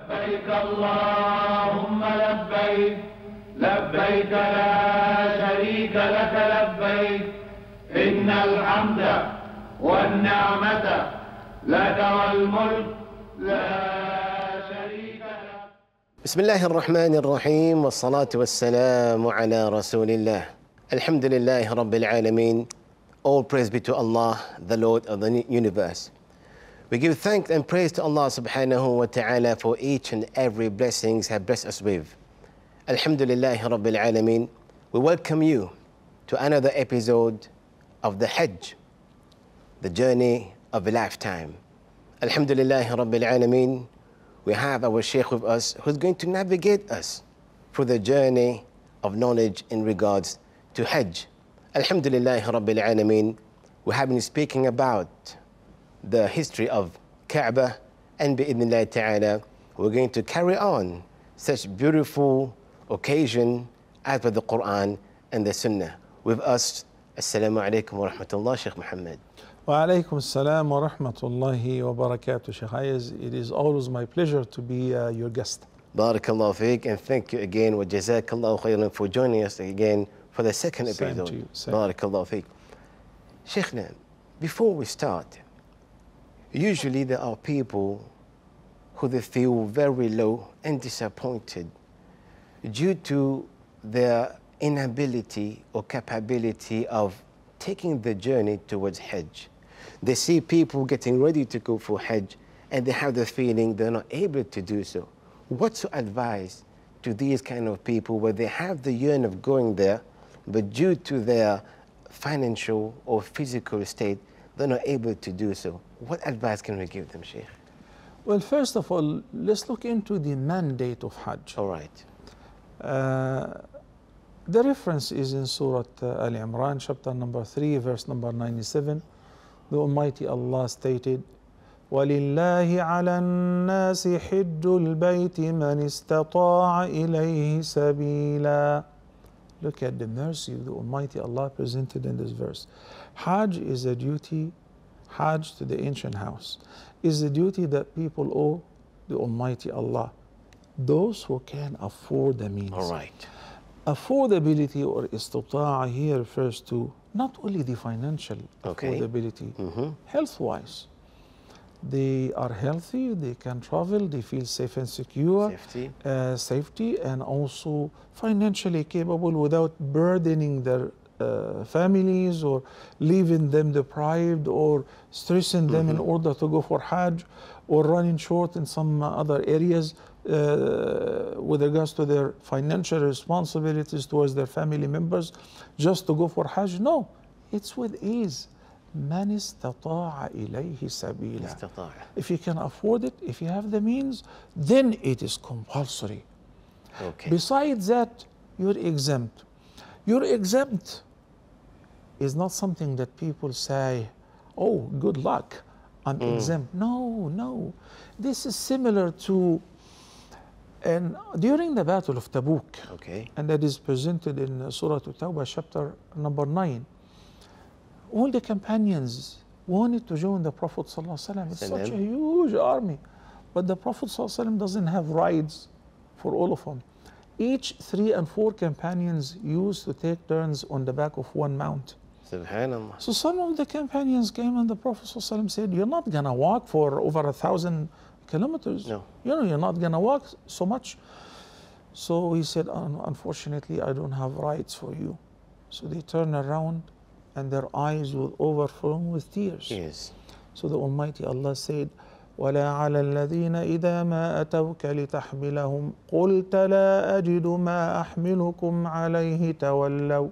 لبيك اللهم لبيك لبيك لا شريك لك لبيك إن الحمد والنعمة لك والملك لا شريك لك. بسم الله الرحمن الرحيم والصلاة والسلام على رسول الله. الحمد لله رب العالمين. All praise be to Allah, the Lord of the universe. We give thanks and praise to Allah subhanahu wa ta'ala for each and every blessings He has blessed us with. Alhamdulillah Rabbil Alameen. We welcome you to another episode of the Hajj, the journey of a lifetime. Alhamdulillah Rabbil Alameen. We have our Shaykh with us who's going to navigate us through the journey of knowledge in regards to Hajj. Alhamdulillah Rabbil Alameen. We have been speaking about the history of Kaaba, and bi'idhnillah ta'ala, we're going to carry on such beautiful occasion as per the Quran and the Sunnah. With us, Assalamu alaikum wa rahmatullah, Shaykh Muhammad. Wa alaikum assalam wa rahmatullahi wa barakatuh, Shaykh Ayaz. It is always my pleasure to be your guest. Barakallahu feek, and thank you again, wa jazakallahu khairan, for joining us again for the second episode. Same to you. Barakallahu feek. Shaykhna, before we start, usually there are people who they feel very low and disappointed due to their inability or capability of taking the journey towards Hajj. They see people getting ready to go for Hajj and they have the feeling they're not able to do so. What's your advice to these kind of people where they have the yearning of going there, but due to their financial or physical state, they're not able to do so? What advice can we give them, Shaykh? Well, first of all, let's look into the mandate of Hajj. All right. The reference is in Surah Al Imran, chapter number 3, verse number 97. The Almighty Allah stated, وَلِلَّهِ عَلَى النَّاسِ حِجُّ الْبَيْتِ مَنِ اسْتَطَاعَ إِلَيْهِ سَبِيلًا. Look at the mercy of the Almighty Allah presented in this verse. Hajj is a duty, Hajj to the ancient house, is a duty that people owe the Almighty Allah. Those who can afford the means. All right. Affordability or istita'a here refers to not only the financial affordability, health-wise. They are healthy, they can travel, they feel safe and secure, safety, and also financially capable without burdening their families or leaving them deprived or stressing them in order to go for Hajj, or running short in some other areas with regards to their financial responsibilities towards their family members just to go for Hajj. No, it's with ease. Man istata'a ilayhi sabila. If you can afford it, if you have the means, then it is compulsory. Okay. Besides that, you're exempt. You're exempt is not something that people say, oh, good luck, I'm exempt. No, no. This is similar to, and during the Battle of Tabuk, and that is presented in Surah At-Tawbah, chapter number 9, all the companions wanted to join the Prophet ﷺ. It's such a huge army. But the Prophet ﷺ doesn't have rides for all of them. Each 3 and 4 companions used to take turns on the back of one mount. Subhanallah. So some of the companions came and the Prophet ﷺ said, you're not going to walk for over 1,000 kilometers. No. You know, you're not going to walk so much. So he said, unfortunately, I don't have rides for you. So they turned around and their eyes were overflowing with tears. Yes. So the Almighty Allah said, وَلَا عَلَى الَّذِينَ إِذَا مَا أَتَوْكَ لِتَحْمِلَهُمْ قُلْتَ لَا أَجِدُ مَا أَحْمِلُكُمْ عَلَيْهِ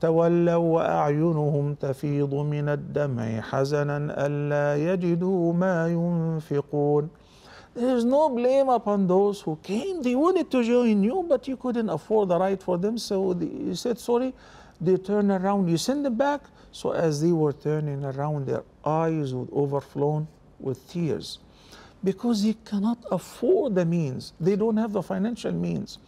تولوا وأعينهم تفيض من الدمع حزنا ألا يجدوا ما ينفقون. There is no blame upon those who came. They wanted to join you, but you couldn't afford the ride for them. So you said, sorry. They turn around. You send them back. So as they were turning around, their eyes would overflow with tears because they cannot afford the means. They don't have the financial means.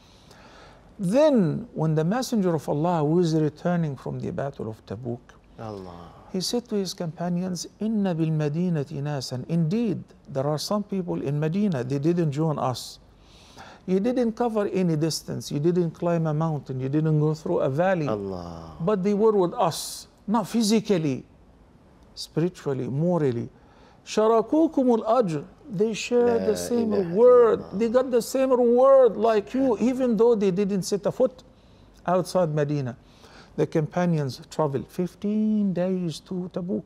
Then when the Messenger of Allah was returning from the Battle of Tabuk, he said to his companions, Inna bil Madinati nasan. Indeed, there are some people in Medina, they didn't join us. You didn't cover any distance, you didn't climb a mountain, you didn't go through a valley. Allah. But they were with us, not physically, spiritually, morally. Sharakukum al-ajr. They shared the same reward. They got the same reward like you, even though they didn't set a foot outside Medina. The companions traveled 15 days to Tabuk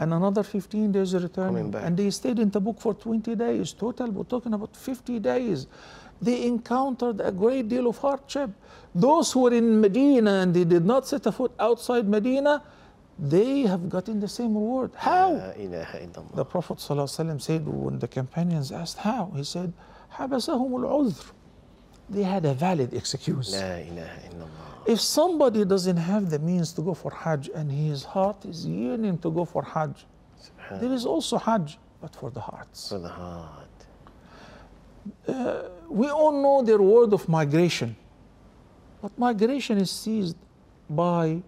and another 15 days returning. And they stayed in Tabuk for 20 days. Total, we're talking about 50 days. They encountered a great deal of hardship. Those who were in Medina and they did not set a foot outside Medina, they have gotten the same reward. How? The Prophet ﷺ said, when the companions asked how, he said, حَبَسَهُمُ الْعُذْرُ. They had a valid excuse. If somebody doesn't have the means to go for Hajj and his heart is yearning to go for Hajj, there is also Hajj, but for the hearts. For the heart. We all know the reward of migration, but migration is seized by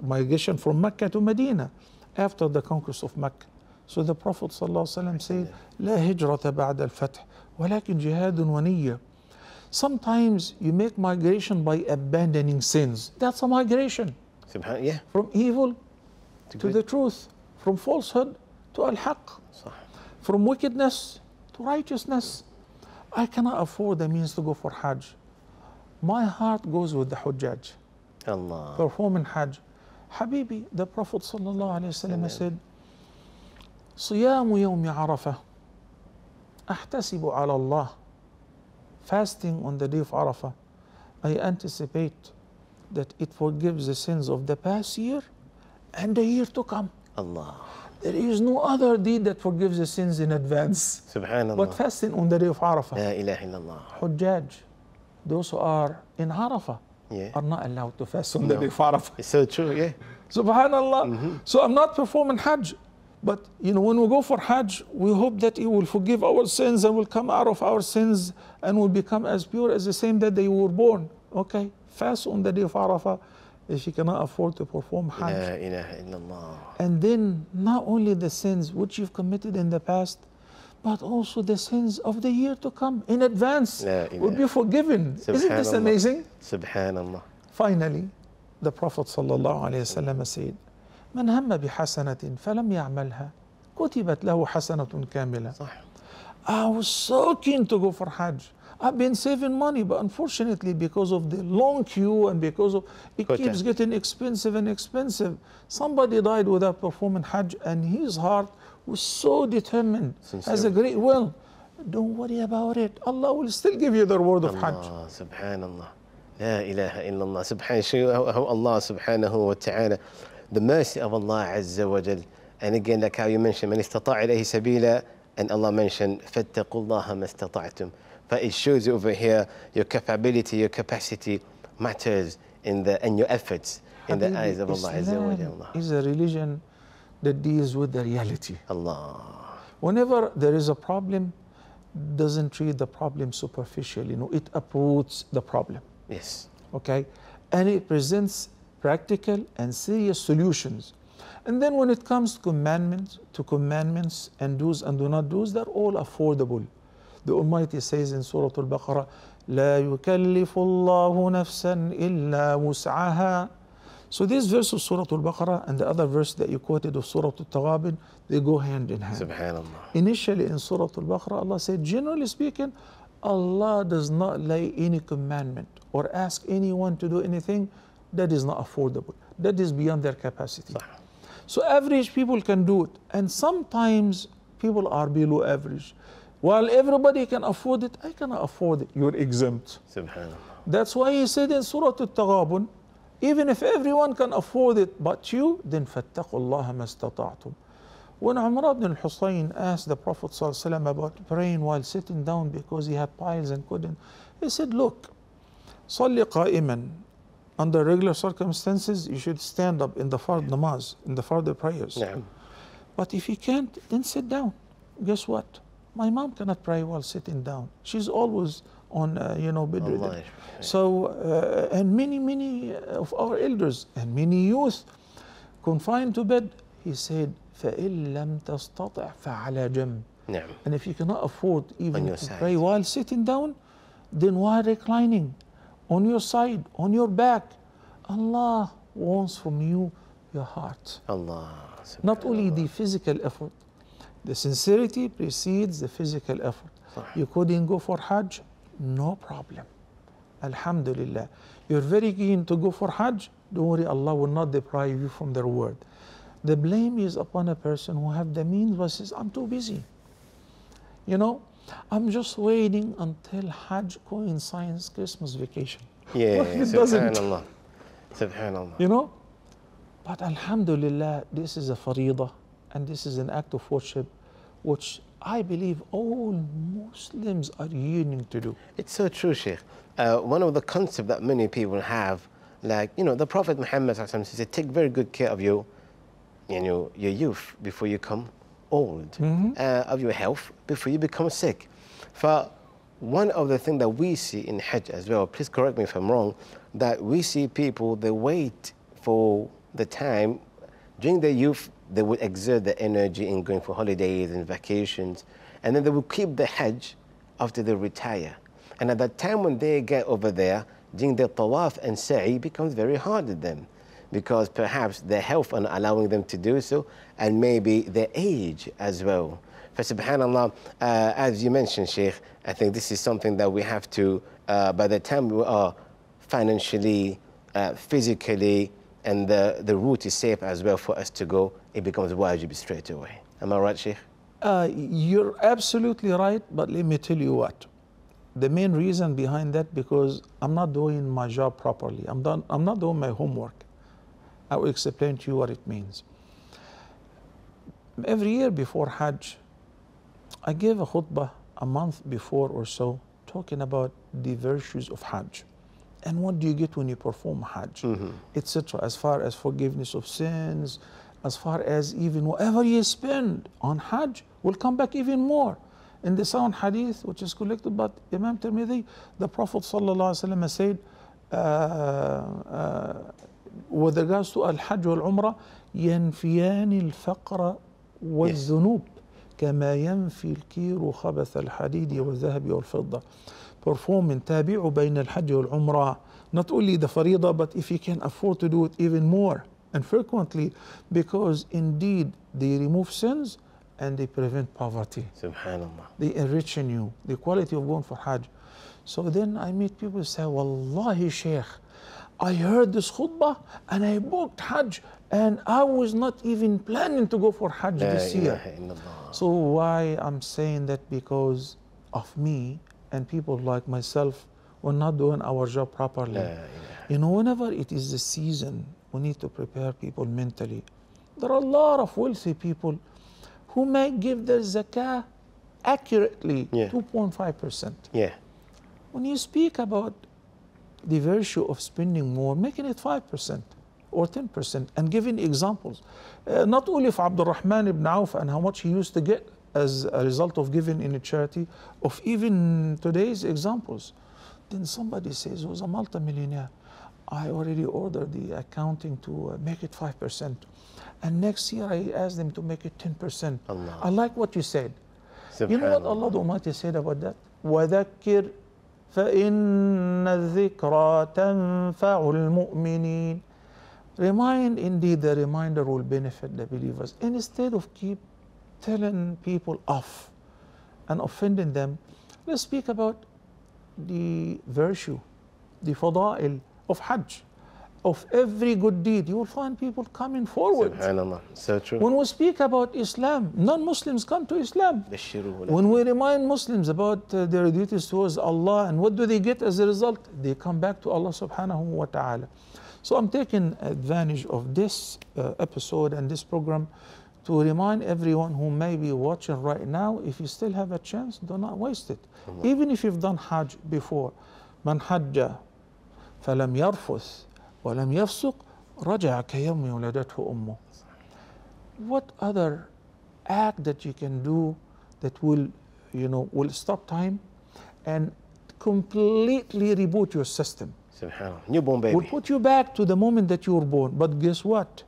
migration from Mecca to Medina after the conquest of Mecca. So the Prophet ﷺ said, لا هجرة بعد الفتح ولكن جهاد ونية. Sometimes you make migration by abandoning sins. That's a migration. From evil to the truth, from falsehood to al-haq, from wickedness to righteousness. I cannot afford the means to go for Hajj. My heart goes with the Hujjaj. Allah. Performing Hajj. Habibi, the Prophet ﷺ said, صيام يوم عرفة أحتسب على الله. Fasting on the day of Arafah, I anticipate that it forgives the sins of the past year and the year to come. Allah. There is no other deed that forgives the sins in advance. Subhanallah. But fasting on the day of Arafah. La ilaha illallah. Hujjaj, those who are in Arafah, are not allowed to fast on the day of Arafah. It's so true, yeah. Subhanallah. So I'm not performing Hajj. But you know, when we go for Hajj, we hope that He will forgive our sins and will come out of our sins and will become as pure as the same day they were born. Okay, fast on the day of Arafah if you cannot afford to perform Hajj. La ilaha illallah. And then not only the sins which you've committed in the past, but also the sins of the year to come in advance will be forgiven. Isn't this amazing? Subhanallah. Finally, the Prophet ﷺ said, من هم بحسنة فلم يعملها كتبت له حسنة كاملة. I was so keen to go for Hajj. I've been saving money, but unfortunately because of the long queue and because of it keeps getting expensive and expensive, somebody died without performing Hajj and his heart was so determined, has a great will. Don't worry about it. Allah will still give you the reward of Hajj. Subhanallah. La ilaha illallah. Subhanallah. Allah subhanahu wa ta'ala. The mercy of Allah Azza wa Jal. And again, like how you mentioned, من استطاع إليه سبيلا, and Allah mentioned, فاتقوا الله ما استطعتم. But it shows you over here, your capability, your capacity matters in your efforts in the eyes of Allah Azza wa Jal. Is a religion that deals with the reality. Allah. Whenever there is a problem, doesn't treat the problem superficially. No, it uproots the problem. Yes. Okay? And it presents practical and serious solutions. And then when it comes to commandments and do's and do not do's, they're all affordable. The Almighty says in Surah Al-Baqarah, لا يكلف الله نفسا إلا وسعها. So this verse of Surah Al-Baqarah and the other verse that you quoted of Surah Al-Taghabun, they go hand in hand. Subhanallah. Initially in Surah Al-Baqarah, Allah said, generally speaking, Allah does not lay any commandment or ask anyone to do anything that is not affordable, that is beyond their capacity. So average people can do it, and sometimes people are below average. While everybody can afford it, I cannot afford it. You're exempt. Subhanallah. That's why He said in Surah Al-Taghabun, even if everyone can afford it but you, then فَاتَّقُوا اللَّهَ مَا اسْتَطَعْتُمْ. When Umar ibn al-Husayn asked the Prophet ﷺ about praying while sitting down because he had piles and couldn't, he said, look, صَلِّ قَائِمًا. Under regular circumstances, you should stand up in the fard namaz, in the fard prayers. But if you can't, then sit down. Guess what? My mom cannot pray while sitting down. She's always on, bedridden. So, and many of our elders and many youth, confined to bed, he said, فَإِن لَمْ تَسْتَطِعْ فَعَلَى جَنْبٍ. نعم. And if you cannot afford even to side. pray while sitting down, then while reclining, on your side, on your back, Allah wants from you your heart. Allah. Not only the physical effort, the sincerity precedes the physical effort. You couldn't go for Hajj? No problem. Alhamdulillah. You're very keen to go for Hajj? Don't worry, Allah will not deprive you from the reward. The blame is upon a person who have the means but says, I'm too busy. You know, I'm just waiting until Hajj coincides Christmas vacation. Yeah, Well, it doesn't. Subhanallah. Subhanallah. You know? But Alhamdulillah, this is a faridah and this is an act of worship which I believe all Muslims are yearning to do. It's so true, Sheikh. One of the concepts that many people have, like, you know, the Prophet Muhammad said, take very good care of your youth before you come old, of your health before you become sick. For one of the things that we see in Hajj as well, please correct me if I'm wrong, that we see people, they wait for the time, during their youth, they would exert their energy in going for holidays and vacations, and then they will keep the Hajj after they retire. And at that time when they get over there, doing their tawaf and sa'i becomes very hard to them, because perhaps their health are not allowing them to do so, and maybe their age as well. For subhanallah, as you mentioned, Sheikh, I think this is something that we have to, by the time we are financially, physically, and the route is safe as well for us to go, it becomes wajib straight away. Am I right, Sheikh? You're absolutely right, but let me tell you what. The main reason behind that, because I'm not doing my job properly. I'm not doing my homework. I will explain to you what it means. Every year before Hajj, I give a khutbah a month before or so, talking about the virtues of Hajj. And what do you get when you perform Hajj, etc. As far as forgiveness of sins, as far as even whatever you spend on Hajj will come back even more. In the sound hadith, which is collected by Imam Tirmidhi, the Prophet ﷺ said, with regards to Al-Hajj wal-Umrah, ينفيان الفقر والذنوب كما ينفي الكير خبث الحديد والذهب والفضة. Performing tabi'u بين الحج والعمرة, not only the faridah, but if you can afford to do it even more and frequently, because indeed they remove sins and they prevent poverty. Subhanallah. They enrich in you, the quality of going for Hajj. So then I meet people say, Wallahi Shaykh, I heard this khutbah and I booked Hajj and I was not even planning to go for Hajj this year. So why I'm saying that? Because of me and people like myself, we're not doing our job properly. You know, whenever it is the season, we need to prepare people mentally. There are a lot of wealthy people who may give their zakah accurately, 2.5%. Yeah. When you speak about the virtue of spending more, making it 5% or 10% and giving examples, not only of Abdul Rahman ibn Auf and how much he used to get as a result of giving in a charity, of even today's examples. Then somebody says, who's a multimillionaire, I already ordered the accounting to make it 5%. And next year I asked them to make it 10%. Allah. I like what you said. You know what Allah the Almighty said about that? وَذَكِّرْ فَإِنَّ الذِّكْرَى تَنْفَعُ الْمُؤْمِنِينَ. Remind, indeed the reminder will benefit the believers. Instead of keep telling people off and offending them, let's speak about the virtue, the fada'il of Hajj, of every good deed. You will find people coming forward. Subhanallah, so true. When we speak about Islam, non-Muslims come to Islam. When we remind Muslims about their duties towards Allah and what do they get as a result, they come back to Allah subhanahu wa ta'ala. So I'm taking advantage of this episode and this program to remind everyone who may be watching right now, if you still have a chance, do not waste it. Even if you've done Hajj before, man hajja falam yarfuth walam yafsuq raja'a kayawmi waladathu ummuh. What other act that you can do that will, will stop time and completely reboot your system? Subhanallah. Newborn baby. Will put you back to the moment that you were born. But guess what?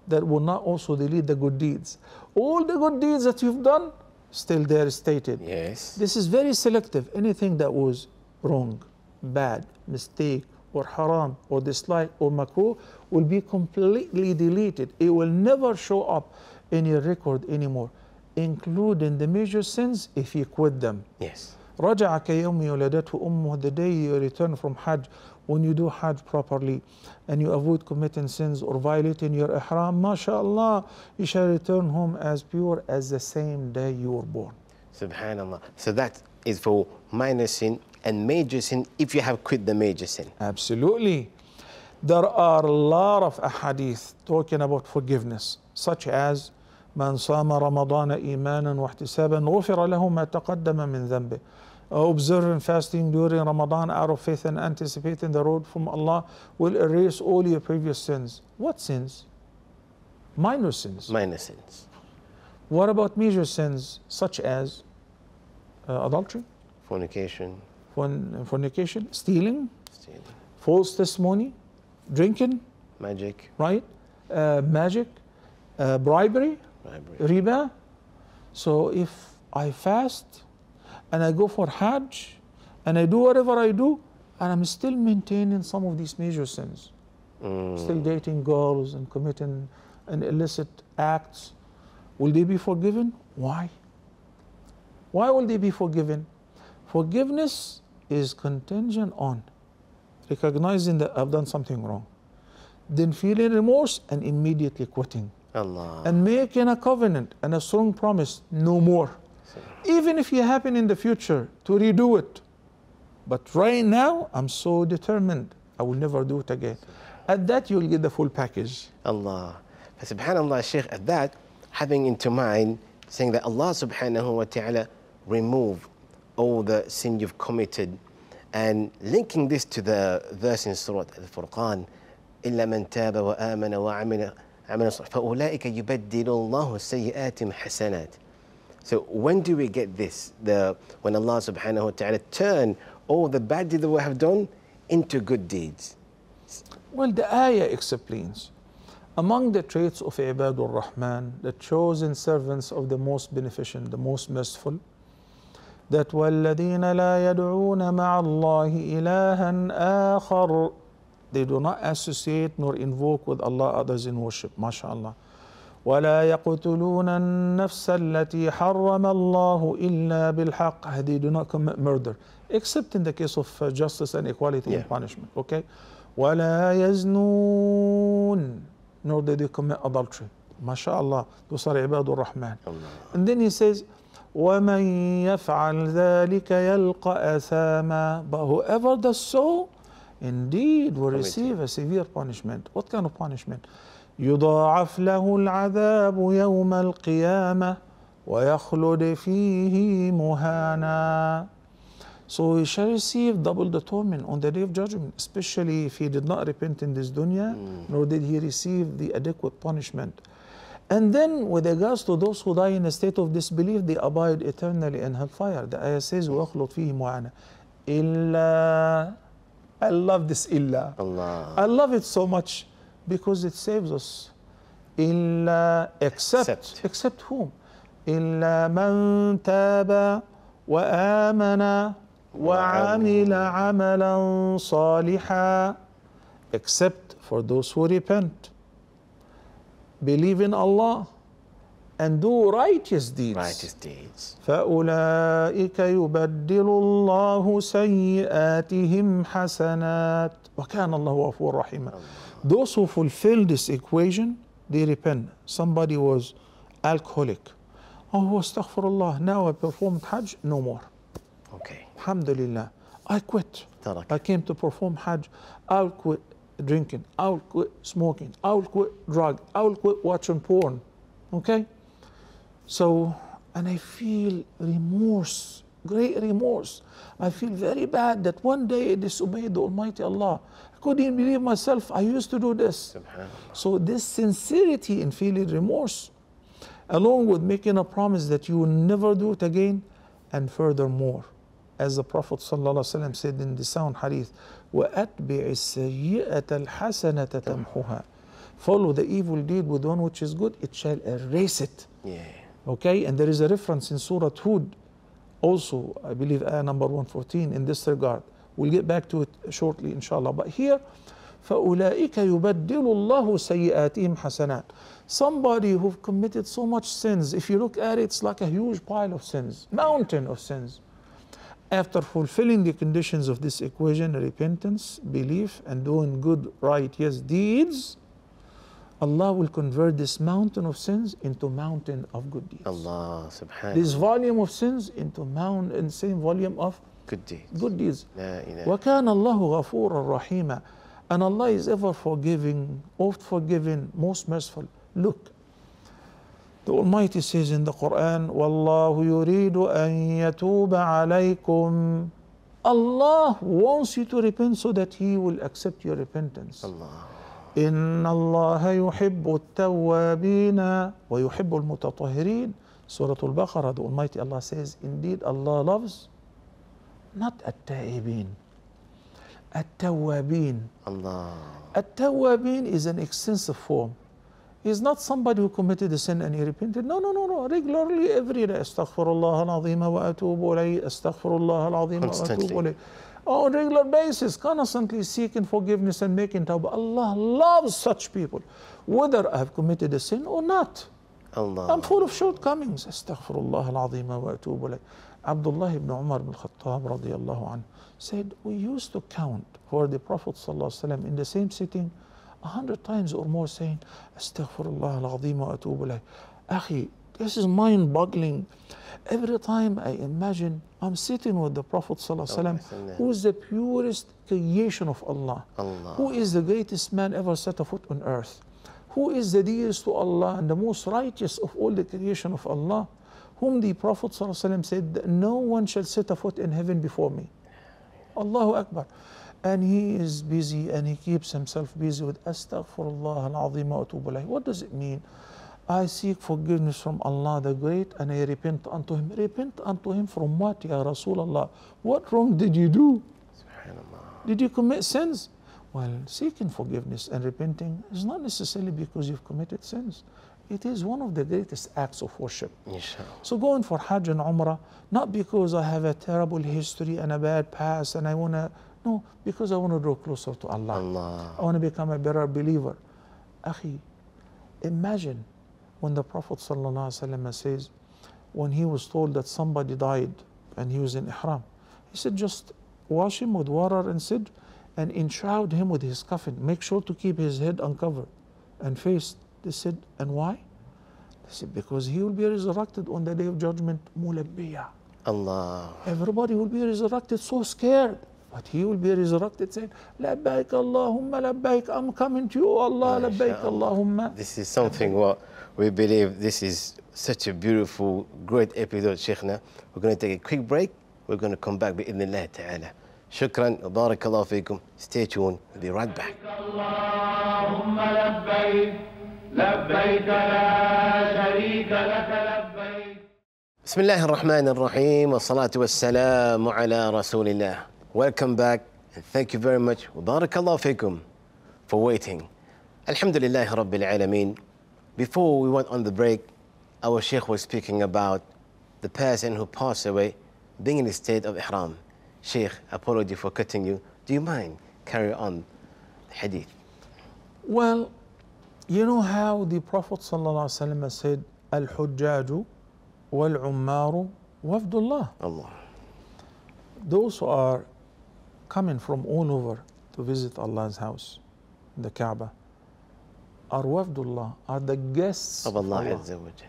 that will not also delete the good deeds. All the good deeds that you've done, still there stated. Yes. This is very selective. Anything that was wrong, bad, mistake, or haram, or dislike, or makruh will be completely deleted. It will never show up in your record anymore, including the major sins if you quit them. Yes. رَجَعَ كَيَوْمِ يُولَدَتْهُ أُمُّهُ. The day you return from Hajj, when you do Hajj properly and you avoid committing sins or violating your ihram, mashallah, you shall return home as pure as the same day you were born. Subhanallah. So that is for minor sin and major sin if you have quit the major sin. Absolutely. There are a lot of ahadith talking about forgiveness, such as من صام رمضان إيمانا واحتسابا غفر له ما تقدم من ذنبه. Observing fasting during Ramadan out of faith and anticipating the road from Allah will erase all your previous sins. What sins? Minor sins. Minor sins. What about major sins, such as adultery, Fornication. fornication, stealing, Stealing. false testimony, drinking, Magic. right? Magic, bribery, riba. So if I fast and I go for Hajj and I do whatever I do and I'm still maintaining some of these major sins, still dating girls and committing an illicit acts, will they be forgiven? Why? Why will they be forgiven? Forgiveness is contingent on recognizing that I've done something wrong, then feeling remorse and immediately quitting. Allah. And making a covenant and a strong promise, no more. Even if you happen in the future to redo it. But right now, I'm so determined, I will never do it again. At that, you'll get the full package. Allah. Subhanallah, Shaykh, at that, having into mind, saying that Allah subhanahu wa ta'ala remove all the sin you've committed, and linking this to the verse in Surah Al-Furqan, إِلَّا مَنْ تَابَ وَآمَنَ وَعَمِلَ فَأُولَٰئِكَ يُبَدِّلُ اللَّهُ سَيِّئَاتِهِمْ حَسَنَاتٍ. So when do we get this? When Allah subhanahu wa ta'ala turn all the bad deeds that we have done into good deeds? Well, the ayah explains. Among the traits of Ibadur Rahman, the chosen servants of the most beneficent, the most merciful, that وَالَّذِينَ لَا يَدْعُونَ مَعَ اللَّهِ إِلَهًا آخَرَ. They do not associate nor invoke with Allah others in worship. MashaAllah. وَلَا يَقْتُلُونَ النَّفْسَ الَّتِي حَرَّمَ اللَّهُ إِلَّا بِالْحَقِّ. They do not commit murder, except in the case of justice and equality in punishment. Okay? وَلَا يَزْنُونَ. Nor do they commit adultery. MashaAllah. Those are Ibadur Rahman. And then he says, وَمَنْ يَفْعَلْ ذَلِكَ يَلْقَ أَثَامًا. But whoever does so, indeed will receive a severe punishment. What kind of punishment? يضاعف له العذاب يوم القيامة ويخلد فيه مهانا. So he shall receive double the torment on the day of judgment, especially if he did not repent in this dunya, nor did he receive the adequate punishment. And then with regards to those who die in a state of disbelief, they abide eternally in hellfire. The ayah says, وَيَخْلُدْ فِيهِ مُهَانًا. إِلَّا. I love this illa. Allah. I love it so much because it saves us. Illa, except whom? Illa man taba wa amana wa amila amalan saliha. Except for those who repent, believe in Allah, and do righteous deeds. Righteous deeds. فَأُولَٰئِكَ يُبَدِّلُ اللَّهُ سَيِّئَاتِهِمْ حَسَنَاتٍ وَكَانَ اللَّهُ غَفُورًا رَحِيمًا. Those who fulfill this equation, they repent. Somebody was alcoholic. Oh, astaghfirullah, now I performed Hajj, no more. Okay. Alhamdulillah, I quit. Tarak. I came to perform Hajj. I'll quit drinking. I'll quit smoking. I'll quit drug. I'll quit watching porn. Okay? So, and I feel remorse, great remorse. I feel very bad that one day I disobeyed the Almighty Allah. I couldn't believe myself. I used to do this. So this sincerity in feeling remorse, along with making a promise that you will never do it again, and furthermore, as the Prophet ﷺ said in the sound hadith, وَأَتْبِعِ السَّيِّئَةَ الْحَسَنَةَ تَمْحُهَا. follow the evil deed with one which is good, it shall erase it. Yeah. Okay, and there is a reference in Surah Hud, also, I believe, ayah number 114 in this regard. We'll get back to it shortly, inshallah. But here, فَأُولَٰئِكَ يُبَدِّلُ اللَّهُ سَيِّئَاتِهِمْ حَسَنَاتٍ. Somebody who've committed so much sins, if you look at it, it's like a huge pile of sins, mountain of sins. After fulfilling the conditions of this equation, repentance, belief, and doing good, right, yes, deeds, Allah will convert this mountain of sins into mountain of good deeds. Allah subhanahu. This volume of sins into mountain, same volume of Good deeds. good deeds. La ilaha. وَكَانَ اللَّهُ غَفُورًا رَحِيمًا. And Allah is ever forgiving, oft forgiving, most merciful. Look, the Almighty says in the Quran, وَاللَّهُ يُرِيدُ أَن يَتُوبَ عَلَيْكُمْ. Allah wants you to repent so that He will accept your repentance. Allah. إِنَّ اللَّهَ يُحِبُّ التَّوَّابِينَ وَيُحِبُّ الْمُتَطَهِّرِينَ. Surah Al-Baqarah, the Almighty Allah says, indeed Allah loves not at-ta'ibin, at-tawwabin. Allah. At-tawwabin is an extensive form. He's not somebody who committed a sin and he repented. No. Regularly, every day. Astaghfirullah al-azim wa atubu ilayh. Astaghfirullah al-azim wa atubu ilayh. On a regular basis, constantly seeking forgiveness and making tawbah. Allah loves such people, whether I have committed a sin or not. Allah. I'm full of shortcomings. Astaghfirullah al-azim wa atubu ilayh. Abdullah ibn Umar ibn Khattab radiyallahu anhu said, we used to count for the Prophet ﷺ in the same sitting 100 times or more, saying, Astaghfirullah al-azim wa atubu ilayh. Akhi, this is mind-boggling. Every time I imagine I'm sitting with the Prophet ﷺ, who is the purest creation of Allah, Allah. who is the greatest man ever set a foot on earth, who is the dearest to Allah and the most righteous of all the creation of Allah, whom the Prophet ﷺ said that no one shall set a foot in heaven before me. Allahu Akbar. And he is busy and he keeps himself busy with Astaghfirullah al-azim wa atubu ilayh. What does it mean? I seek forgiveness from Allah the Great and I repent unto Him. Repent unto Him from what, Ya Rasulullah? What wrong did you do? Subhanallah. Did you commit sins? Well, seeking forgiveness and repenting is not necessarily because you've committed sins. It is one of the greatest acts of worship. Inshallah. So going for Hajj and Umrah, not because I have a terrible history and a bad past and I want to, no, because I want to draw closer to Allah. Allah. I want to become a better believer. Akhi, imagine when the Prophet ﷺ says, when he was told that somebody died and he was in ihram, he said, just wash him with water and Sidr and enshroud him with his coffin. Make sure to keep his head uncovered and face. They said, and why? They said, because he will be resurrected on the day of judgment, mulabbiya. Allah. Everybody will be resurrected so scared. But he will be resurrected saying, Labbaik Allahumma labbaik, I'm coming to you, O Allah, labbaik Allahumma. This is something what we believe. This is such a beautiful, great episode, Sheikhna. We're going to take a quick break. We're going to come back bi'idhnillah ta'ala. Shukran, barakallahu feekum. Stay tuned. We'll be right back. Allahumma labbaik, labbaik la sharika laka labbaik. بسم الله الرحمن الرحيم والصلاة والسلام على رسول الله. Welcome back and thank you very much. Barakallahu feekum for waiting. Alhamdulillah Rabbil Alameen. Before we went on the break, our Sheikh was speaking about the person who passed away being in a state of ihram. Sheikh, apology for cutting you. Do you mind carry on the hadith? Well, you know how the Prophet ﷺ said, Al-Hujjaju wal-Ummaru wafdullah. Allah. Those who are coming from all over to visit Allah's house, the Kaaba, are wafdullah, are the guests of Allah Azza wa Jal.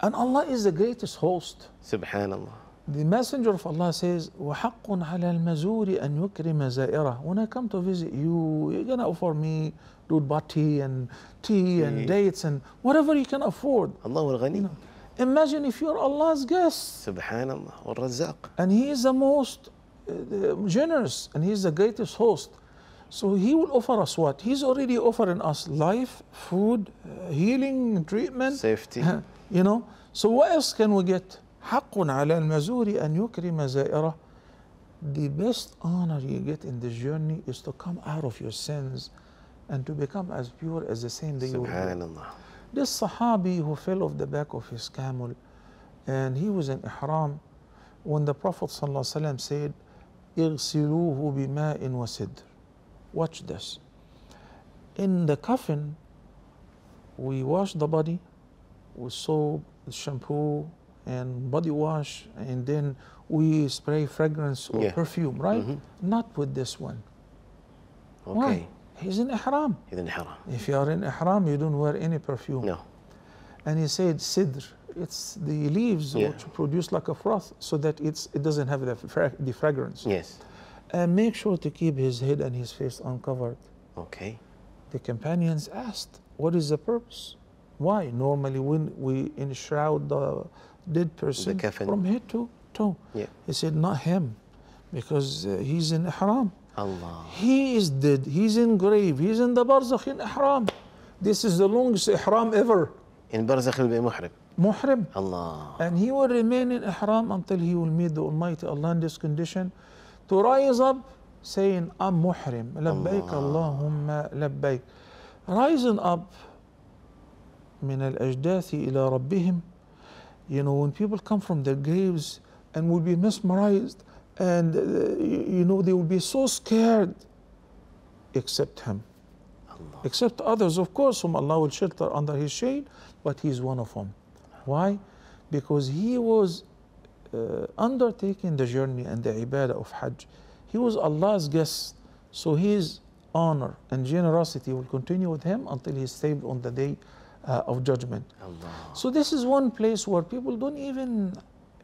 And Allah is the greatest host. Subhanallah. The Messenger of Allah says, وَحَقٌّ عَلَى الْمَزُورِ أَن يُكْرِمَ زَائِرَهُ. When I come to visit you, you're going to offer me dud bati and tea and dates and whatever you can afford. Allah al-Ghani. Imagine if you're Allah's guest. Subhanallah. Wal-Razzaq. And He is the most generous and He is the greatest host. So He will offer us what? He's already offering us life, food, healing, treatment. Safety. You know, so what else can we get? حق على المزور أن يكرم زائره. The best honor you get in this journey is to come out of your sins and to become as pure as the same day you were born. Subhanallah. This Sahabi who fell off the back of his camel and he was in ihram, when the Prophet ﷺ said, اغسلوه بماء وسدر. Watch this. In the coffin, we wash the body with soap, shampoo, and body wash, and then we spray fragrance or perfume, right? Not with this one. Okay. Why? He's in ihram. He's in ihram. If you are in ihram, you don't wear any perfume. No. And he said sidr. It's the leaves which produce like a froth, so that it doesn't have the fragrance. Yes. And make sure to keep his head and his face uncovered. Okay. The companions asked, what is the purpose? Why? Normally when we enshroud the dead person from head to toe. Yeah. He said, not him, because he's in ihram. Allah. He is dead, he's in grave, he's in the barzakh in ihram. This is the longest ihram ever. In barzakh will be muhrim. Muhrim. Allah. And he will remain in ihram until he will meet the Almighty Allah in this condition, to rise up saying, I'm muhrim, labbaik Allahumma labbaik. Rising up min al-ajdathi ila rabbihim. You know, when people come from their graves and will be mesmerized, and you know, they will be so scared, except him. Allah. Except others, of course, whom Allah will shelter under his shade, but he's one of them. Why? Because he was undertaking the journey and the ibadah of Hajj. He was Allah's guest, so his honor and generosity will continue with him until he is saved on the day of judgment. Allah. So this is one place where people don't even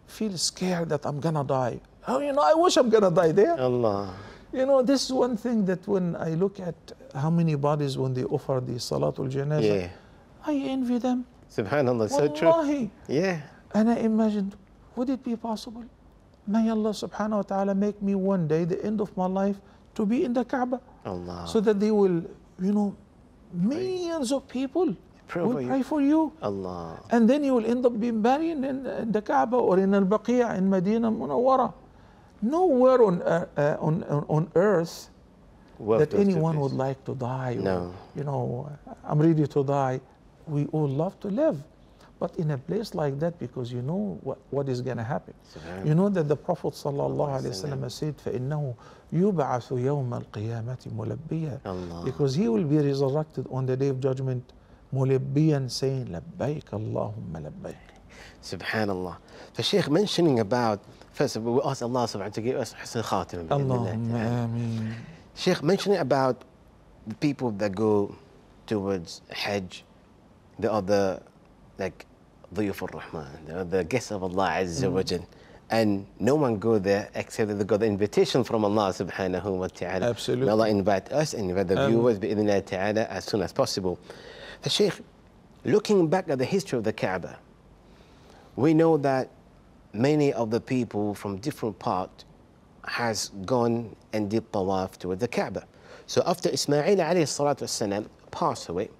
feel scared that I'm gonna die. Oh, you know, I wish I'm gonna die there. Allah. You know, this is one thing that when I look at how many bodies when they offer the Salatul Janazah, I envy them. Subhanallah, so Wallahi. true. Yeah. And I imagined, would it be possible? May Allah subhanahu wa ta'ala make me one day, the end of my life, to be in the Kaaba. Allah. So that they will, you know, millions of people will pray for you. Allah. And then you will end up being buried in the Kaaba or in Al-Baqi' in Medina Munawwara. Nowhere on earth that anyone would like to die. No. Or, you know, I'm ready to die. We all love to live. But in a place like that, because you know what is going to happen. You know that the Prophet ﷺ said, فَإِنَّهُ يُبْعَثُ يَوْمَ الْقِيَامَةِ مُلَبِّيًا. Because he will be resurrected on the day of judgment, مُلَبِّيًا, saying, لَبَّيْكَ اللَّهُمَّ لَبَّيْكَ. Subhanallah. So Shaykh, mentioning about, first of all, we ask Allah subhanahu to give us husn khatimah. Allahumma ameen. Shaykh, mentioning about the people that go towards Hajj, the other, like, Dhuyuf al-Rahman, the guests of Allah Azza wa Jal. And no one go there except that they got the invitation from Allah subhanahu wa ta'ala. Absolutely. May Allah invite us and invite the viewers bi-idhnillah ta'ala as soon as possible. The Shaykh, looking back at the history of the Kaaba, we know that many of the people from different parts has gone and did tawaf towards the Kaaba. So after Ismail alayhi salatu wasalam passed away,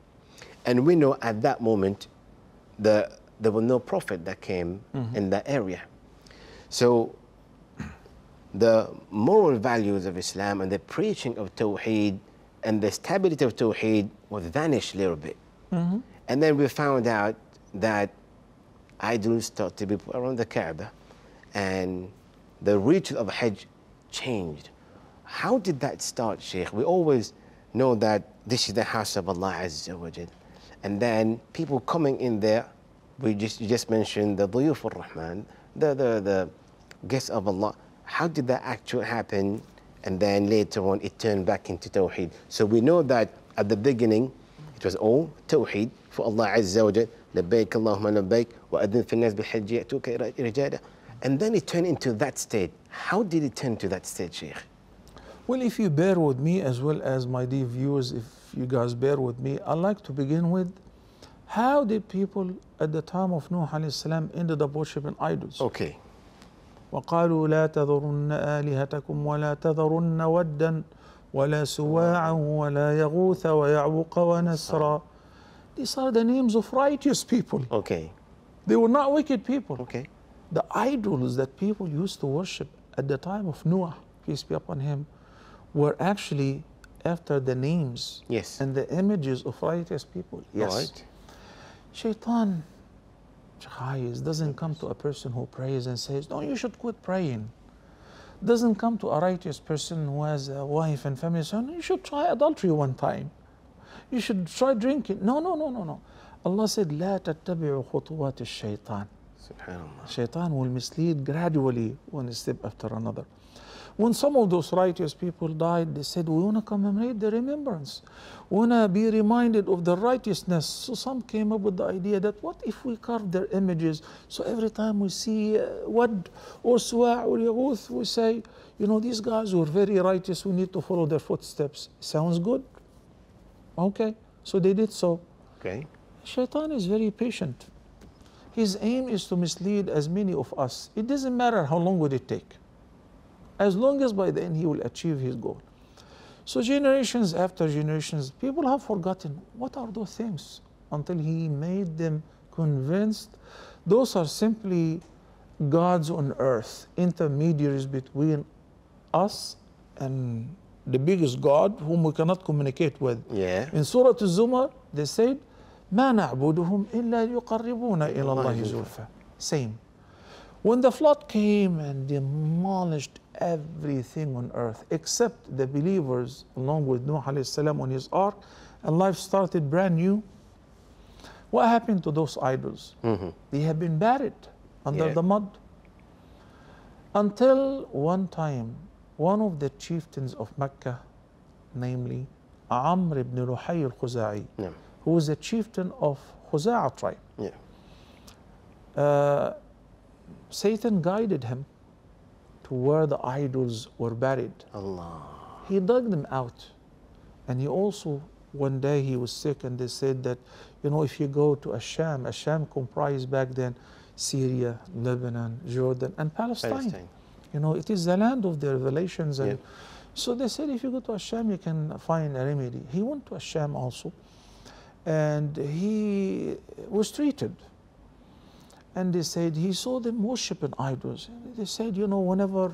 and we know at that moment there was no prophet that came in that area. So the moral values of Islam and the preaching of Tawheed and the stability of Tawheed was vanished a little bit. And then we found out that idols started to be put around the Kaaba and the ritual of Hajj changed. How did that start, Shaykh? We always know that this is the house of Allah Azza wa Jal. And then people coming in there, you just mentioned the Dhuyuf al-Rahman, the guests of Allah. How did that actually happen? And then later on it turned back into Tawheed. So we know that at the beginning it was all Tawheed for Allah Azza wa Jal. لبيك اللهم لبيك وأذن في الناس بالحج يأتوك رجالا. And then it turned into that state. How did it turn to that state, Shaykh? Well, if you bear with me, as well as my dear viewers, if you guys bear with me, I'd like to begin with how did people at the time of Nuh alayhi salam ended up worshiping idols? Okay. وقالوا لا تذرن آلهتكم ولا تذرن ودا ولا سواعا ولا يغوث ويعوق ونسرا. These are the names of righteous people. Okay. They were not wicked people. Okay. The idols that people used to worship at the time of Noah, peace be upon him, were actually after the names Yes. and the images of righteous people. Yes. Right. Shaitan, doesn't come to a person who prays and says, no, you should quit praying. Doesn't come to a righteous person who has a wife and family, so you should try adultery one time. You should try drinking. No, no, no, no, no. Allah said, لا تتبعوا خطوات الشيطان. Subhanallah. Shaitan will mislead gradually one step after another. When some of those righteous people died, they said, we want to commemorate the remembrance. We want to be reminded of the righteousness. So some came up with the idea that what if we carve their images? So every time we see Wad or Suwa' or Yaghuth, we say, you know, these guys were very righteous. We need to follow their footsteps. Sounds good? Okay. So they did so. Okay. Shaitan is very patient. His aim is to mislead as many of us. It doesn't matter how long would it take, as long as by the end he will achieve his goal. So generations after generations, people have forgotten what are those things until he made them convinced those are simply gods on earth, intermediaries between us and the biggest God whom we cannot communicate with. Yeah. In Surah Al-Zumar, they said, ما نعبدهم إلا ليقربونا إلى الله زلفى. Same. When the flood came and demolished everything on earth except the believers along with Nuh alayhi salam on his ark, and life started brand new, what happened to those idols? They have been buried under the mud. Until one time, one of the chieftains of Mecca, namely Amr ibn Luhay al-Khuza'i, who was a chieftain of Khuza'a tribe. Satan guided him to where the idols were buried. Allah. He dug them out. And he also, one day he was sick and they said that, you know, if you go to Asham comprised back then Syria, Lebanon, Jordan, and Palestine. You know, it is the land of the revelations. And so they said, if you go to Asham, you can find a remedy. He went to Asham also. And he was treated. And they said he saw them worshiping idols. They said, you know, whenever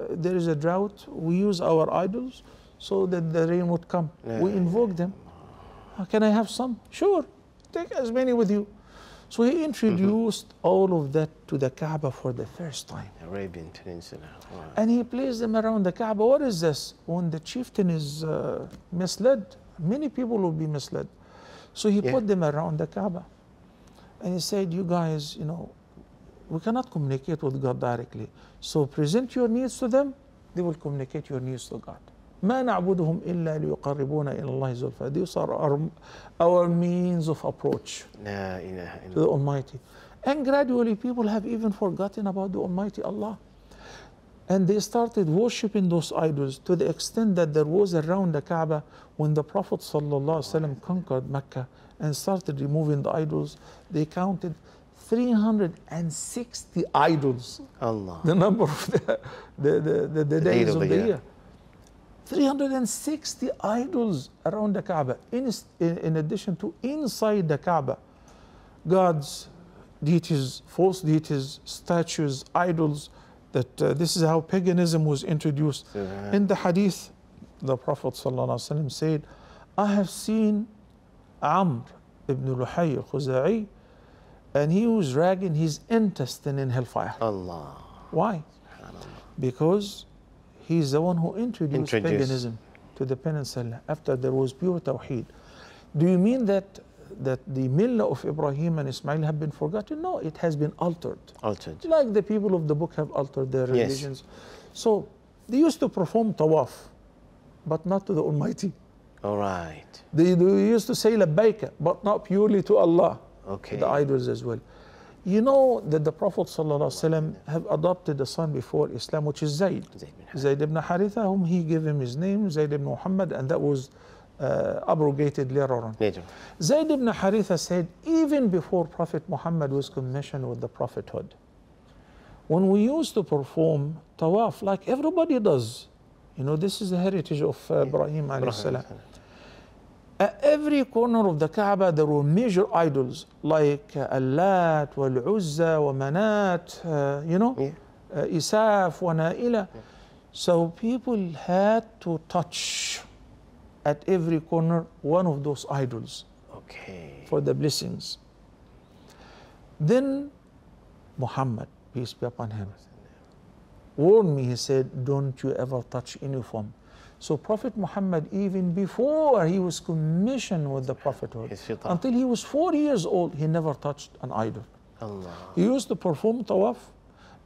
there is a drought, we use our idols so that the rain would come. We invoke them. Can I have some? Sure, take as many with you. So he introduced all of that to the Kaaba for the first time. Arabian Peninsula. Wow. And he placed them around the Kaaba. What is this? When the chieftain is misled, many people will be misled. So he put them around the Kaaba. And he said, you guys, you know, we cannot communicate with God directly. So present your needs to them, they will communicate your needs to God. ما نعبدهم إلا ليقربونا إلى الله زلفى. These are our means of approach to the Almighty. And gradually people have even forgotten about the Almighty Allah. And they started worshipping those idols to the extent that there was around the Kaaba when the Prophet ﷺ conquered Mecca and started removing the idols, they counted 360 idols. Allah. The number of the days of the year. 360 idols around the Kaaba. In addition to inside the Kaaba, gods, deities, false deities, statues, idols. That this is how paganism was introduced. In the hadith, the Prophet ﷺ said, I have seen Amr ibn Luhay al-Khuza'i, and he was dragging his intestine in hellfire. Allah. Why? Because he's the one who introduced paganism to the peninsula after there was pure Tawheed. Do you mean that the millah of Ibrahim and Ismail have been forgotten? No, it has been altered. Like the people of the book have altered their religions. So they used to perform tawaf, but not to the Almighty. All right. They used to say labbaika, but not purely to Allah. Okay. The idols as well. You know that the Prophet ﷺ have adopted a son before Islam, which is Zayd. Zayd ibn Haritha, whom he gave him his name, Zayd ibn Muhammad, and that was abrogated later on. Zayd ibn Haritha said, even before Prophet Muhammad was commissioned with the prophethood, when we used to perform tawaf like everybody does, you know, this is the heritage of Ibrahim alayhi salam. At every corner of the Kaaba there were major idols like Allat, Wal-Uzza, wa Manat, you know, Isaf, wa Na'ila. So people had to touch at every corner one of those idols Okay. for the blessings. Then Muhammad, peace be upon him, warned me. He said, don't you ever touch any of them. So Prophet Muhammad, even before he was commissioned with the prophethood, His fitrah. until he was 40 years old, he never touched an idol. Allah. He used to perform tawaf,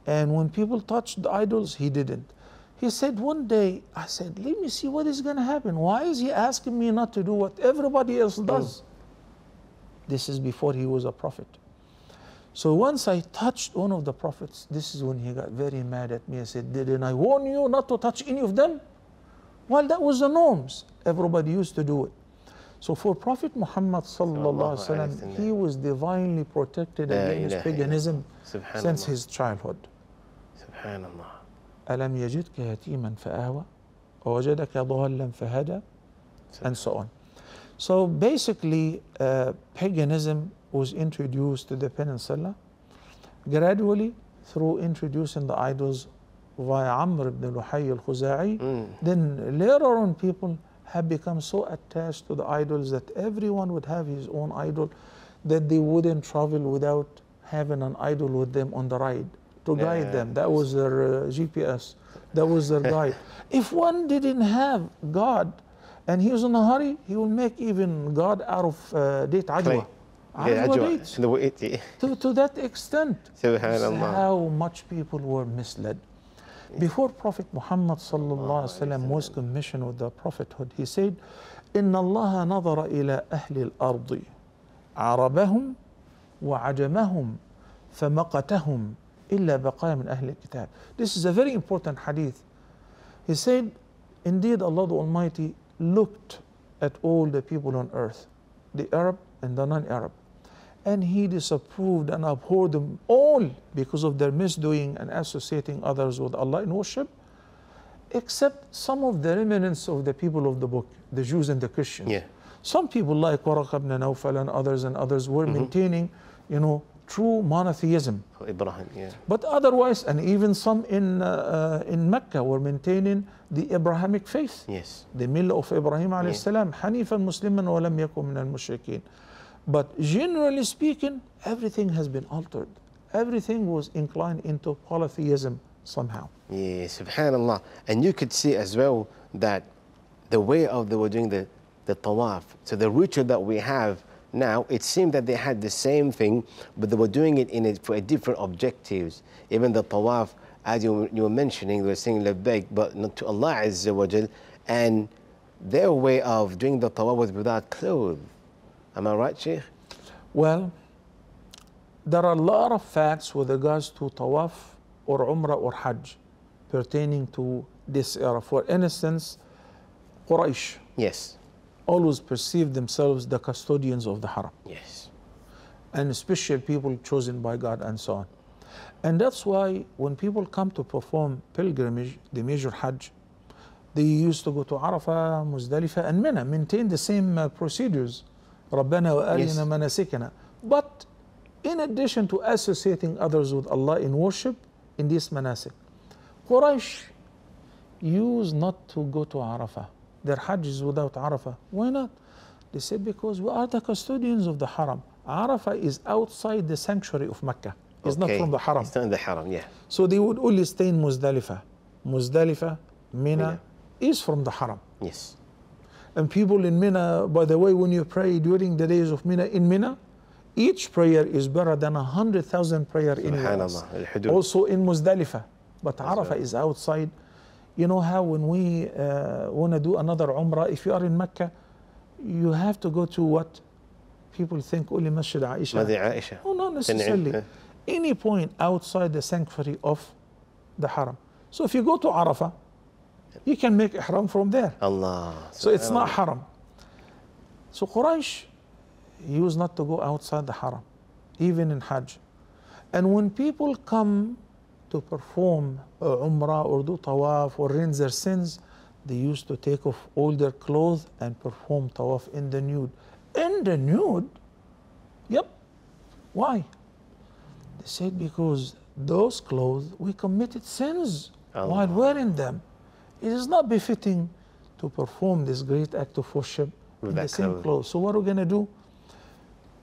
and when people touched the idols, he didn't. He said one day, I said, let me see what is going to happen. Why is he asking me not to do what everybody else does? This is before he was a prophet. So once I touched one of the prophets, this is when he got very mad at me. I said, didn't I warn you not to touch any of them? Well, that was the norms. Everybody used to do it. So for Prophet Muhammad sallallahu alaihi wasallam, he was divinely protected against paganism since his childhood. Subhanallah. ألم يجدك يتيما فآوى ووجدك ضالا فهدى, and so on. So basically, paganism was introduced to the peninsula gradually through introducing the idols via Amr ibn Luhay al-Khuza'i. Then later on, people have become so attached to the idols that everyone would have his own idol, that they wouldn't travel without having an idol with them on the ride to guide them. That was their GPS. That was their guide. If one didn't have God and he was in a hurry, he will make even God out of date ajwa. To that extent. Subhanallah. How much people were misled. Before Prophet Muhammad sallallahu alaihi wasallam was commissioned with the prophethood, he said, إن الله نظر إلى أهل الأرض عربهم وعجمهم فمقتهم إلا بقايا من أهل الكتاب. This is a very important hadith. He said, indeed Allah the Almighty looked at all the people on earth, the Arab and the non-Arab, and he disapproved and abhorred them all because of their misdoing and associating others with Allah in worship, except some of the remnants of the people of the book, the Jews and the Christians. Yeah. Some people like Waraq ibn Nawfal and others were maintaining, true monotheism. Ibrahim, yeah. But otherwise, and even some in Mecca were maintaining the Abrahamic faith. Yes. The millah of Ibrahim alayhi salam, Hanifan Musliman wa lam yakun min al-mushrikeen. But generally speaking, everything has been altered. Everything was inclined into polytheism somehow. Yeah, subhanallah. And you could see as well that the way of they were doing the tawaf, so the ritual that we have now, it seemed that they had the same thing, but they were doing it for different objectives. Even the tawaf, as you were mentioning, they were saying labbaik, but not to Allah Azza wa Jal. And their way of doing the tawaf was without clothes. Am I right, Sheikh? Well, there are a lot of facts with regards to tawaf or umrah or hajj pertaining to this era. For instance, Quraysh. Yes. Always perceived themselves the custodians of the haram. Yes. And special people chosen by God and so on. And that's why when people come to perform pilgrimage, the major hajj, they used to go to Arafah, Muzdalifah and Mina, maintain the same procedures. رَبَّنَا وَأَرِنَا مَنَاسِكَنَا. But in addition to associating others with Allah in worship, in this manasik, Quraysh used not to go to Arafah. Their hajj is without Arafah. Why not? They said, because we are the custodians of the haram. Arafah is outside the sanctuary of Mecca. It's not from the haram. It's not in the haram, yeah. So they would only stay in Muzdalifah. Muzdalifah, Mina is from the haram. Yes. And people in Mina, by the way, when you pray during the days of Mina, in Mina, each prayer is better than 100,000 prayer anywhere else. Also in Muzdalifah. But Arafah is outside. You know how when we want to do another Umrah, if you are in Mecca, you have to go to what people think only Masjid Aisha. Oh, not necessarily. Any point outside the sanctuary of the Haram. So if you go to Arafah, you can make ihram from there. Allah. So it's not haram. So Quraysh used not to go outside the haram, even in Hajj. And when people come to perform Umrah or do Tawaf or rinse their sins, they used to take off all their clothes and perform Tawaf in the nude. In the nude? Yep. Why? They said because those clothes, we committed sins while wearing them. It is not befitting to perform this great act of worship in the Back same home. clothes. So what are we going to do?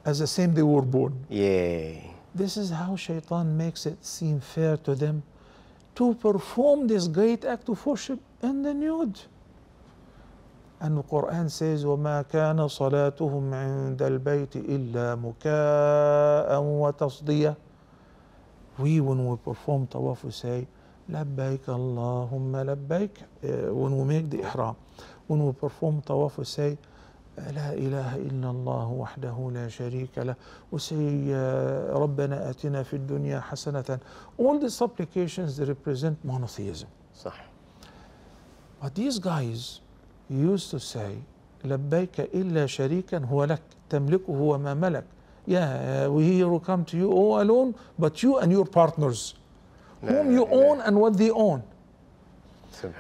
As the same they were born. Yeah. This is how Shaitan makes it seem fair to them to perform this great act of worship in the nude. And the Quran says, وَمَا كَانَ صَلَاتُهُمْ عِنْدَ الْبَيْتِ إِلَّا مُكَاءً وَتَصْدِيَةً. We, when we perform tawaf, we say, لَبَّيْكَ اللَّهُمَّ لَبَّيْكَ. When we make the ihram. When we perform tawaf, we say, لا إله إلا الله وحده لا شريك له. We say, رَبَّنَا آتِنَا فِي الدُّنْيا حَسَنَةً. All the supplications, they represent monotheism. صح. But these guys used to say, لبيك إلا شريكا هو لك تملكه وما ملك. Yeah, we here come to you all alone, but you and your partners, whom you own and what they own.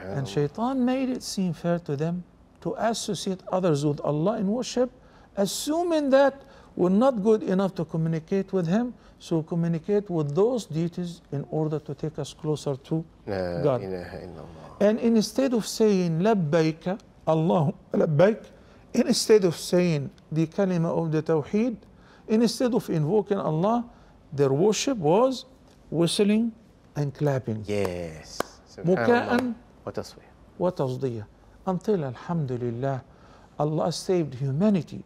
And Shaitan made it seem fair to them to associate others with Allah in worship, assuming that we're not good enough to communicate with Him, so communicate with those deities in order to take us closer to God. And instead of saying labbaika Allahumma labbaik, instead of saying the kalima of the tawheed, instead of invoking Allah, their worship was whistling and clapping. Yes. Muka'an wa tasdiyah. Until, alhamdulillah, Allah saved humanity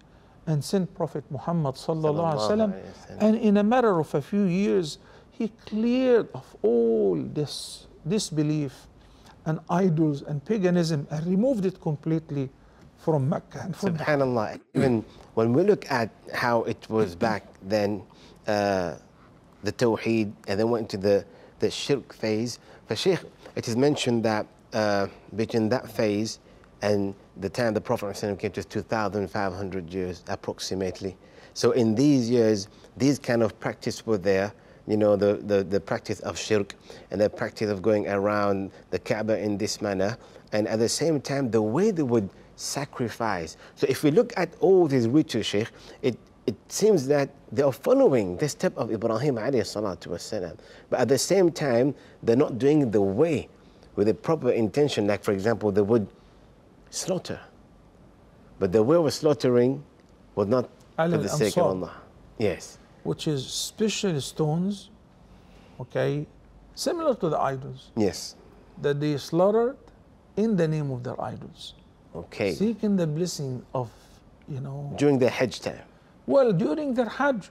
and sent Prophet Muhammad sallallahu alaihi wasallam, and in a matter of a few years, he cleared of all this disbelief and idols and paganism and removed it completely from Mecca and from Subhanallah. Even when we look at how it was back then, the Tawheed, and then went into the Shirk phase. For Shaykh, it is mentioned that between that phase and the time the Prophet ﷺ came to 2,500 years approximately. So in these years, these kind of practice were there. You know, the practice of shirk and the practice of going around the Kaaba in this manner. And at the same time, the way they would sacrifice. So if we look at all these rituals, Shaykh, it seems that they are following the step of Ibrahim alayhi salatu wasalam. But at the same time, they're not doing it the way, with the proper intention. Like, for example, they would slaughter. But the way of slaughtering was not for the sake of Allah. Yes. Which is special stones, okay, similar to the idols. Yes. That they slaughtered in the name of their idols. Okay. Seeking the blessing of, you know. During the Hajj time. Well, during their Hajj,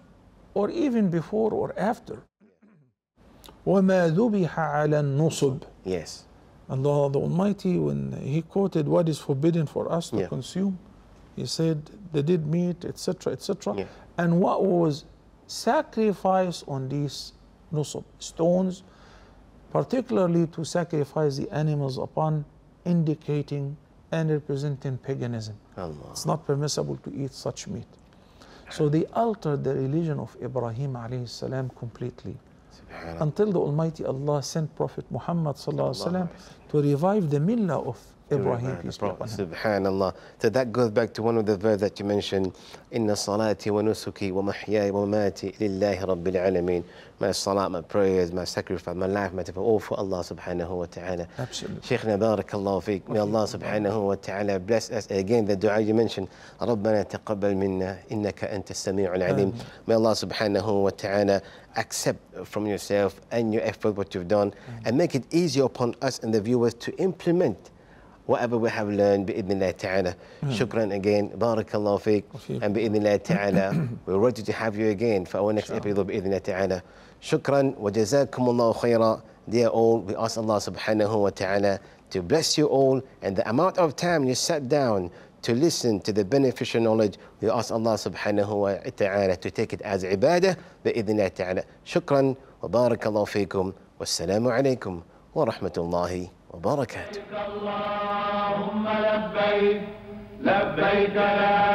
or even before or after. وَمَا ذُبِحَ عَلَى النُّصُبِ. Yes. Allah the Almighty, when He quoted what is forbidden for us to consume, He said the dead meat, etc., etc. Yeah. And what was sacrifice on these nusub, stones, particularly to sacrifice the animals upon, indicating and representing paganism. Allah. It's not permissible to eat such meat. So they altered the religion of Ibrahim alayhi salam completely. Until the Almighty Allah sent Prophet Muhammad sallallahu alaihi wasallam to revive the millah of Ibrahim, peace be upon him. Subhanallah. So that goes back to one of the verses that you mentioned. Inna salati wa nusuki wa mahyaya wa mamati lillahi rabbil alameen. My salat, my prayers, my sacrifice, my life, my tafah, all for Allah subhanahu wa ta'ala. Absolutely. Shaykhna barakallahu feek. May Allah subhanahu wa ta'ala bless us. Again, the dua you mentioned. ربنا تقبل منا إنك أنت السميع العليم. May Allah subhanahu wa ta'ala accept from yourself and your effort what you've done, and make it easier upon us and the viewers to implement whatever we have learned بإذن الله تعالى. Shukran again, barakallahu feek, and بإذن الله تعالى we're ready to have you again for our next episode بإذن الله تعالى. Shukran wa jazakumullahu khaira. Dear all, we ask Allah subhanahu wa ta'ala to bless you all, and the amount of time you sat down to listen to the beneficial knowledge, we ask Allah subhanahu wa ta'ala to take it as ibadah بإذن الله تعالى. Shukran wa barakallahu feekum. Wassalamu alaikum wa rahmatullahi وبركاته. اللهم لبيك لبيك لا